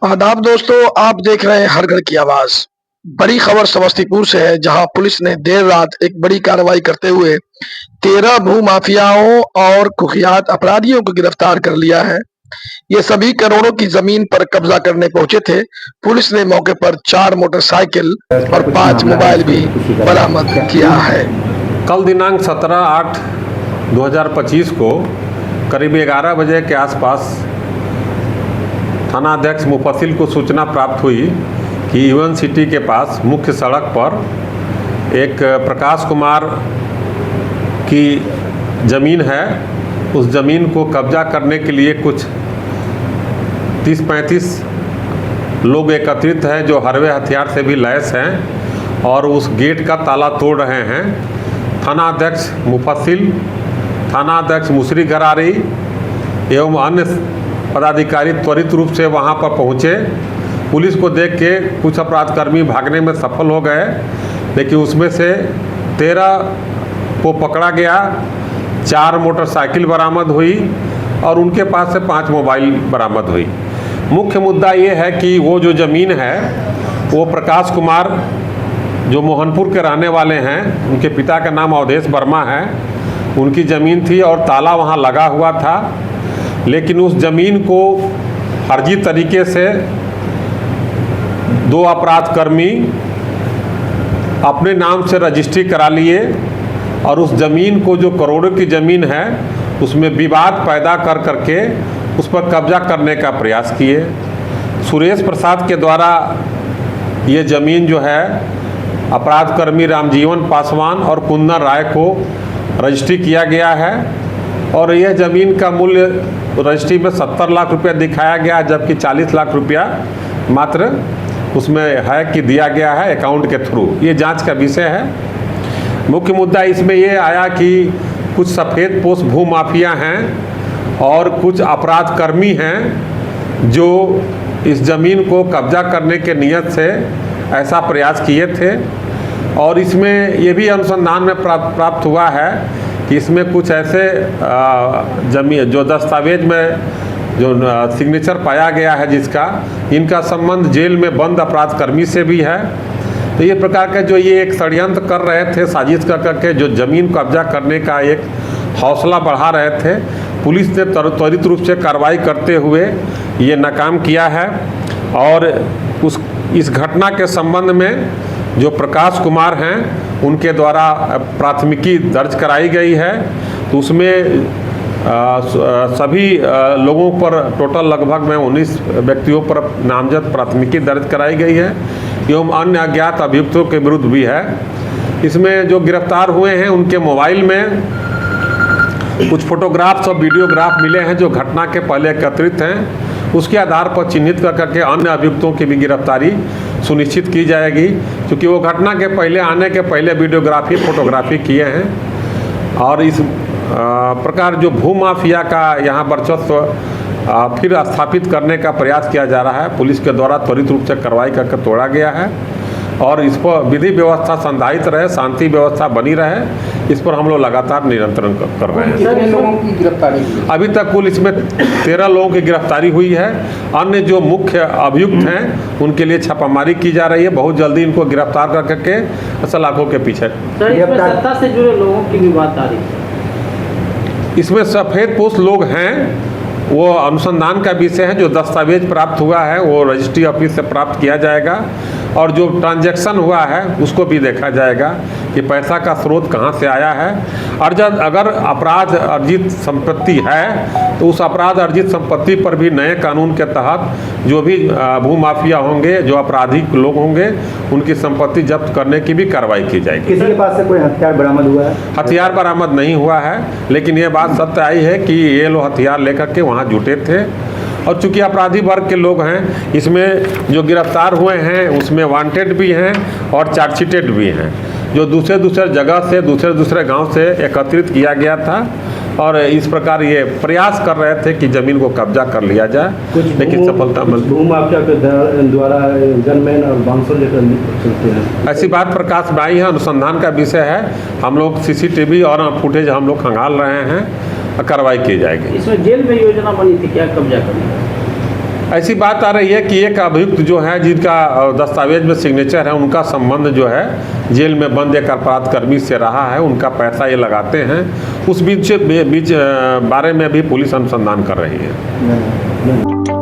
आदाब दोस्तों, आप देख रहे हैं हर घर की आवाज। बड़ी खबर समस्तीपुर से है, जहां पुलिस ने देर रात एक बड़ी कार्रवाई करते हुए 13 भू माफियाओं और कुख्यात अपराधियों को गिरफ्तार कर लिया है। ये सभी करोड़ों की जमीन पर कब्जा करने पहुंचे थे। पुलिस ने मौके पर 4 मोटरसाइकिल और 5 मोबाइल भी बरामद किया है। कल दिनांक 17/8/2025 को करीब 11 बजे के आसपास थानाध्यक्ष मुफस्सिल को सूचना प्राप्त हुई कि यूएन सिटी के पास मुख्य सड़क पर एक प्रकाश कुमार की ज़मीन है। उस ज़मीन को कब्जा करने के लिए कुछ 30-35 लोग एकत्रित हैं जो हरवे हथियार से भी लैस हैं और उस गेट का ताला तोड़ रहे हैं। थानाध्यक्ष मुफस्सिल, थानाध्यक्ष मुसरी गरारी एवं अन्य पदाधिकारी त्वरित रूप से वहां पर पहुंचे। पुलिस को देख के कुछ अपराधकर्मी भागने में सफल हो गए, लेकिन उसमें से 13 को पकड़ा गया। 4 मोटरसाइकिल बरामद हुई और उनके पास से 5 मोबाइल बरामद हुई। मुख्य मुद्दा ये है कि वो जो ज़मीन है वो प्रकाश कुमार जो मोहनपुर के रहने वाले हैं, उनके पिता का नाम अवधेश वर्मा है, उनकी ज़मीन थी और ताला वहाँ लगा हुआ था। लेकिन उस ज़मीन को फर्जी तरीके से 2 अपराधकर्मी अपने नाम से रजिस्ट्री करा लिए और उस ज़मीन को, जो करोड़ों की ज़मीन है, उसमें विवाद पैदा कर करके उस पर कब्जा करने का प्रयास किए। सुरेश प्रसाद के द्वारा ये ज़मीन जो है अपराधकर्मी रामजीवन पासवान और कुंदन राय को रजिस्ट्री किया गया है और यह ज़मीन का मूल्य रजिस्ट्री में 70 लाख रुपया दिखाया गया, जबकि 40 लाख रुपया मात्र उसमें है कि दिया गया है अकाउंट के थ्रू। ये जांच का विषय है। मुख्य मुद्दा इसमें ये आया कि कुछ सफ़ेद पोश भू माफिया हैं और कुछ अपराधकर्मी हैं जो इस ज़मीन को कब्जा करने के नियत से ऐसा प्रयास किए थे। और इसमें ये भी अनुसंधान में प्राप्त हुआ है कि इसमें कुछ ऐसे जमीन जो दस्तावेज में जो सिग्नेचर पाया गया है जिसका, इनका संबंध जेल में बंद अपराधकर्मी से भी है। तो ये प्रकार का जो ये एक षड्यंत्र कर रहे थे, साजिश कर करके जो ज़मीन कब्जा करने का एक हौसला बढ़ा रहे थे, पुलिस ने त्वरित रूप से कार्रवाई करते हुए ये नाकाम किया है। और इस घटना के संबंध में जो प्रकाश कुमार हैं उनके द्वारा प्राथमिकी दर्ज कराई गई है। तो उसमें सभी लोगों पर टोटल लगभग में 19 व्यक्तियों पर नामजद प्राथमिकी दर्ज कराई गई है एवं अन्य अज्ञात अभियुक्तों के विरुद्ध भी है। इसमें जो गिरफ्तार हुए हैं उनके मोबाइल में कुछ फोटोग्राफ्स और वीडियोग्राफ मिले हैं जो घटना के पहले एकत्रित हैं। उसके आधार पर चिन्हित कर करके अन्य अभियुक्तों की भी गिरफ्तारी सुनिश्चित की जाएगी, क्योंकि वो घटना के पहले आने के पहले वीडियोग्राफी फोटोग्राफी किए हैं। और इस प्रकार जो भू माफिया का यहाँ वर्चस्व फिर स्थापित करने का प्रयास किया जा रहा है, पुलिस के द्वारा त्वरित रूप से कार्रवाई करके तोड़ा गया है और इस पर विधि व्यवस्था संधारित रहे, शांति व्यवस्था बनी रहे, इस पर हम लोग लगातार नियंत्रण कर रहे हैं। कितने लोगों की गिरफ्तारी हुई? अभी तक कुल इसमें 13 लोगों की गिरफ्तारी हुई है। अन्य जो मुख्य अभियुक्त हैं उनके लिए छापामारी की जा रही है। बहुत जल्दी इनको गिरफ्तार कर करके सलाखों के पीछे। सत्ता से जुड़े लोगों की भी बात आ रही है। इसमें सफ़ेद पोश लोग हैं, वो अनुसंधान का विषय है। जो दस्तावेज प्राप्त हुआ है वो रजिस्ट्री ऑफिस से प्राप्त किया जाएगा और जो ट्रांजैक्शन हुआ है उसको भी देखा जाएगा कि पैसा का स्रोत कहाँ से आया है। और जब अगर अपराध अर्जित संपत्ति है तो उस अपराध अर्जित संपत्ति पर भी नए कानून के तहत जो भी भू माफिया होंगे, जो आपराधिक लोग होंगे, उनकी संपत्ति जब्त करने की भी कार्रवाई की जाएगी। किसी के पास से कोई हथियार बरामद हुआ है? हथियार बरामद नहीं हुआ है, लेकिन ये बात सत्य आई है कि ये लोग हथियार लेकर के वहाँ जुटे थे। और चूंकि अपराधी वर्ग के लोग हैं, इसमें जो गिरफ्तार हुए हैं उसमें वांटेड भी हैं और चार्जशीटेड भी हैं, जो दूसरे जगह से दूसरे गांव से एकत्रित किया गया था और इस प्रकार ये प्रयास कर रहे थे कि ज़मीन को कब्जा कर लिया जाए, लेकिन सफलता मिल। भू माफिया के द्वारा गनमैन और बांसुर लेकर चलते हैं, ऐसी बात प्रकाश में आई है। अनुसंधान का विषय है। हम लोग CCTV और फुटेज हम लोग खंगाल रहे हैं, कार्रवाई की जाएगी। इसमें जेल में योजना बनी थी क्या कब्जा करने? ऐसी बात आ रही है कि एक अभियुक्त जो है जिनका दस्तावेज में सिग्नेचर है, उनका संबंध जो है जेल में बंद एक अपराध कर्मी से रहा है, उनका पैसा ये लगाते हैं। उस बीच बारे में भी पुलिस अनुसंधान कर रही है।